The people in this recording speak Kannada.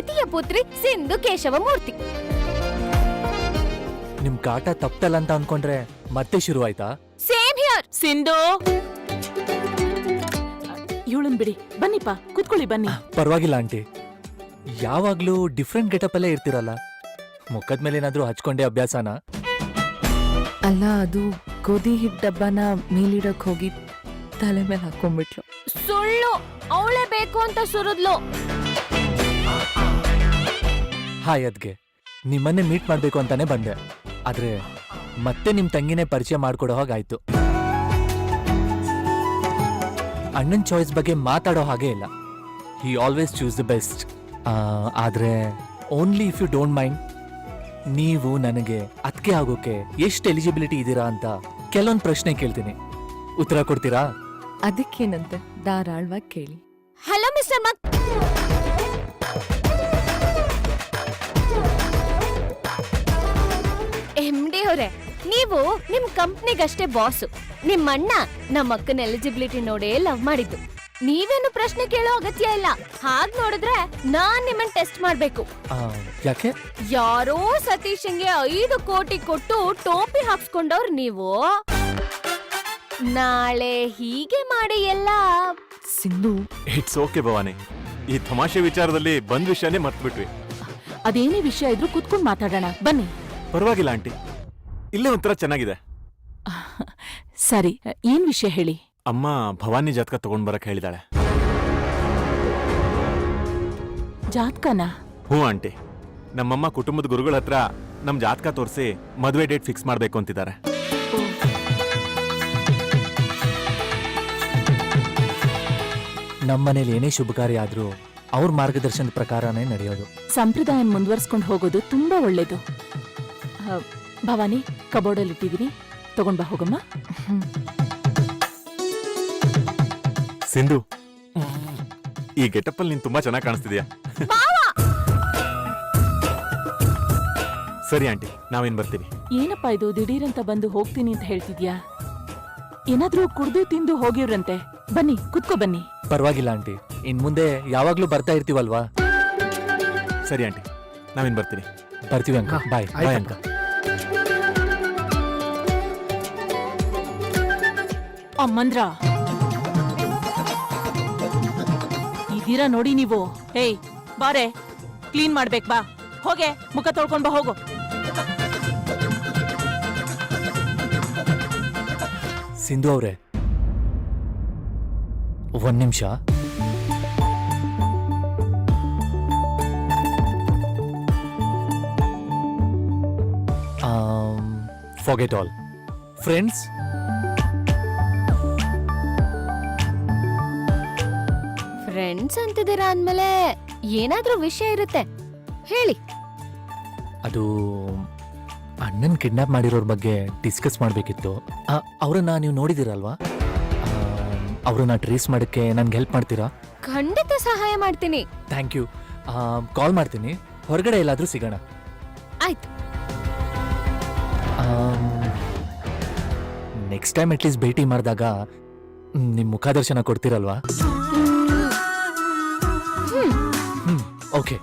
ದ್ವಿತೀಯ ಪುತ್ರಿ ಸಿಂಧು ಕೇಶವಮೂರ್ತಿ. ನಿಮ್ ಕಾಟ ತಪ್ಪಲ್ಲ ಅಂತ ಅನ್ಕೊಂಡ್ರೆ ಮತ್ತೆ ಶುರು ಆಯ್ತಾ? Same here. ಸಿಂಧು, ಇವಳನ್ ಬಿಡಿ, ಬನ್ನಿಪ್ಪ ಕೂತ್ಕೊಳ್ಳಿ ಬನ್ನಿ. ಪರವಾಗಿಲ್ಲ ಆಂಟಿ, ಯಾವಾಗ್ಲೂ ಡಿಫ್ರೆಂಟ್ ಗೆಟಪ್ ಅಲ್ಲೇ ಇರ್ತಿರಲ್ಲ, ಮುಖದ ಮೇಲೆ ಏನಾದ್ರೂ ಹಚ್ಕೊಂಡೆ ಅಭ್ಯಾಸನಾ? ಅಲ್ಲ, ಅದು ಗೋಧಿ ಹಿಟ್ ಡಬ್ಬನ ಮೇಲಿಡಕ್ ಹೋಗಿ ತಲೆ ಮೇಲೆ ಹಾಕೊಂಡ್ಬಿಟ್ಲು. ಸುಳ್ಳು, ಅವಳೇ ಬೇಕು ಅಂತ ಸುರಿದ್ಲು. ಹಾಯ್ ಅದ್ಗೆ, ನಿಮ್ಮನ್ನೇ ಮೀಟ್ ಮಾಡ್ಬೇಕು ಅಂತಾನೆ ಬಂದೆ, ಆದ್ರೆ ಮತ್ತೆ ನಿಮ್ ತಂಗಿನೇ ಪರಿಚಯ ಮಾಡ್ಕೊಡೋ ಹಾಗಾಯ್ತು. ಅಣ್ಣನ್ ಚಾಯ್ಸ್ ಬಗ್ಗೆ ಮಾತಾಡೋ ಹಾಗೆ ಇಲ್ಲ, he always choose the best. ಆದ್ರೆ only if you don't mind, ನೀವು ನನಗೆ ಅದ್ಕೆ ಆಗೋಕೆ ಎಷ್ಟು ಎಲಿಜಿಬಿಲಿಟಿ ಇದ್ದೀರಾ ಅಂತ ಕೆಲವೊಂದು ಪ್ರಶ್ನೆ ಕೇಳ್ತೀನಿ, ಉತ್ತರ ಕೊಡ್ತೀರಾ? ಅದಕ್ಕೇನಂತೆ, ಧಾರಾಳವಾಗಿ ಕೇಳಿ. ಹಲೋ ಮಿಸ್ಟರ್ MD ಅವರೇ, ನೀವು ನಿಮ್ ಕಂಪ್ನಿಗಷ್ಟೇ ಬಾಸು. ನಿಮ್ ಅಣ್ಣ ನಮ್ಮ ಅಕ್ಕನ ಎಲಿಜಿಬಿಲಿಟಿ ನೋಡೇ ಲವ್ ಮಾಡಿದ್ದು. ನೀವೇನು ಪ್ರಶ್ನೆ ಕೇಳೋ ಅಗತ್ಯ ಇಲ್ಲ. ಹಾಗ್ ನೋಡಿದ್ರೆ ನಾನ್ ನಿಮ್ಮನ್ ಟೆಸ್ಟ್ ಮಾಡ್ಬೇಕು. ಯಾಕೆ? ಯಾರೋ ಸತೀಶಂಗೆ 5 ಕೋಟಿ ಕೊಟ್ಟು ಟೋಪಿ ಹಾಕ್ಸ್ಕೊಂಡವ್ರು ನೀವು. ನಾಳೆ ಹೀಗೆ ಮಾಡಿ ಎಲ್ಲ. ಸಿಂಧು, ಇಟ್ಸ್ ಓಕೆ ಭವಾನಿ, ಈ ತಮಾಷೆ ವಿಚಾರದಲ್ಲಿ ಬಂದ್ ವಿಷಯನೇ ಮರ್ತ್ಬಿಟ್ವಿ. ಅದೇನೇ ವಿಷಯ ಇದ್ರೂ ಕೂತ್ಕೊಂಡ್ ಮಾತಾಡೋಣ ಬನ್ನಿ. ಪರವಾಗಿಲ್ಲ ಆಂಟಿ, ಇಲ್ಲೇ ಒಂಥರ ಚೆನ್ನಾಗಿದೆ. ಸರಿ, ಏನ್ ವಿಷಯ ಹೇಳಿ. ಅಮ್ಮ ಭವಾನಿ ಜಾತಕ ತಗೊಂಡ್ ಬರಕ್ ಹೇಳಿದಾಳೆ. ಜಾತಕನ? ಹ್ಞೂ ಆಂಟಿ, ನಮ್ಮಮ್ಮ ಕುಟುಂಬದ ಗುರುಗಳ ಹತ್ರ ನಮ್ ಜಾತಕ ತೋರಿಸಿ ಮದುವೆ ಡೇಟ್ ಫಿಕ್ಸ್ ಮಾಡ್ಬೇಕು ಅಂತಿದ್ದಾರೆ. ನಮ್ಮನೇಲಿ ಏನೇ ಶುಭ ಕಾರ್ಯ ಆದ್ರೂ ಅವ್ರ ಮಾರ್ಗದರ್ಶನದ ಪ್ರಕಾರನೇ ನಡೆಯೋದು. ಸಂಪ್ರದಾಯ ಮುಂದುವರ್ಸ್ಕೊಂಡು ಹೋಗೋದು ತುಂಬಾ ಒಳ್ಳೇದು. ಭವಾನಿ, ಕಬೋರ್ಡಲ್ಲಿ ಇಟ್ಟಿದ್ದೀನಿ, ತಗೊಂಡ್ ಬಾ ಹೋಗಮ್ಮ. ಸಿಂಧು, ಈ ಗೆಟಪ್ ಅಲ್ಲಿ ನೀನ್ ತುಂಬಾ ಚೆನ್ನಾಗಿ ಕಾಣಿಸ್ತಿದ್ಯಾ. ಸರಿ ಆಂಟಿ, ನಾವೇನ್ ಬರ್ತೀವಿ. ಏನಪ್ಪಾ ಇದು ದಿಢೀರಂತ ಬಂದು ಹೋಗ್ತೀನಿ ಅಂತ ಹೇಳ್ತಿದ್ಯಾ? ಏನಾದ್ರೂ ಕುಡ್ದು ತಿಂದು ಹೋಗಿವ್ರಂತೆ. ಬನ್ನಿ ಕುತ್ಕೋ ಬನ್ನಿ. ಪರವಾಗಿಲ್ಲ ಆಂಟಿ, ಇನ್ ಮುಂದೆ ಯಾವಾಗ್ಲೂ ಬರ್ತಾ ಇರ್ತೀವಲ್ವಾ? ಸರಿ ಆಂಟಿ, ನಾವೇನ್ ಬರ್ತೀವಿ. ಬರ್ತೀವಿ ಅಂಕ. ಬಾಯ್ ಬಾಯ್ ಅಂಕ. ಅಮ್ಮಂದ್ರ ಇದೀರಾ ನೋಡಿ ನೀವು. ಹೇಯ್ ಬಾರೆ, ಕ್ಲೀನ್ ಮಾಡ್ಬೇಕು ಬಾ. ಹೋಗೆ ಮುಖ ತೊಳ್ಕೊಂಡ್ ಬಾ ಹೋಗು. ಸಿಂಧು ಅವ್ರೆ, ಒಂದ್ ನಿಮಿಷ. Forget all friends. ಫ್ರೆಂಡ್ಸ್ ಅಂತಿದ್ದೀರಾ ಅಂದ್ಮೇಲೆ ಏನಾದ್ರೂ ವಿಷಯ ಇರುತ್ತೆ, ಹೇಳಿ. ಅದು ಅಣ್ಣನ್ ಕಿಡ್ನಾಪ್ ಮಾಡಿರೋರ್ ಬಗ್ಗೆ ಡಿಸ್ಕಸ್ ಮಾಡ್ಬೇಕಿತ್ತು. ಅವ್ರನ್ನ ನೀವು ನೋಡಿದಿರಲ್ವಾ? ಅವ್ರನ್ನ ಟ್ರೇಸ್ ಮಾಡಕ್ಕೆ ನನ್ಗೆ ಹೆಲ್ಪ್ ಮಾಡ್ತೀರಾ? ಖಂಡಿತ ಸಹಾಯ ಮಾಡ್ತೀನಿ. Thank you. ಕಾಲ್ ಮಾಡ್ತೀನಿ, ಹೊರಗಡೆ ಎಲ್ಲಾದ್ರೂ ಸಿಗೋಣ. ಆಯ್ತು. ನೆಕ್ಸ್ಟ್ ಟೈಮ್ ಅಟ್ಲೀಸ್ಟ್ ಭೇಟಿ ಮಾಡಿದಾಗ ನಿಮ್ ಮುಖದರ್ಶನ ಕೊಡ್ತೀರಲ್ವಾ? ಓಕೆ.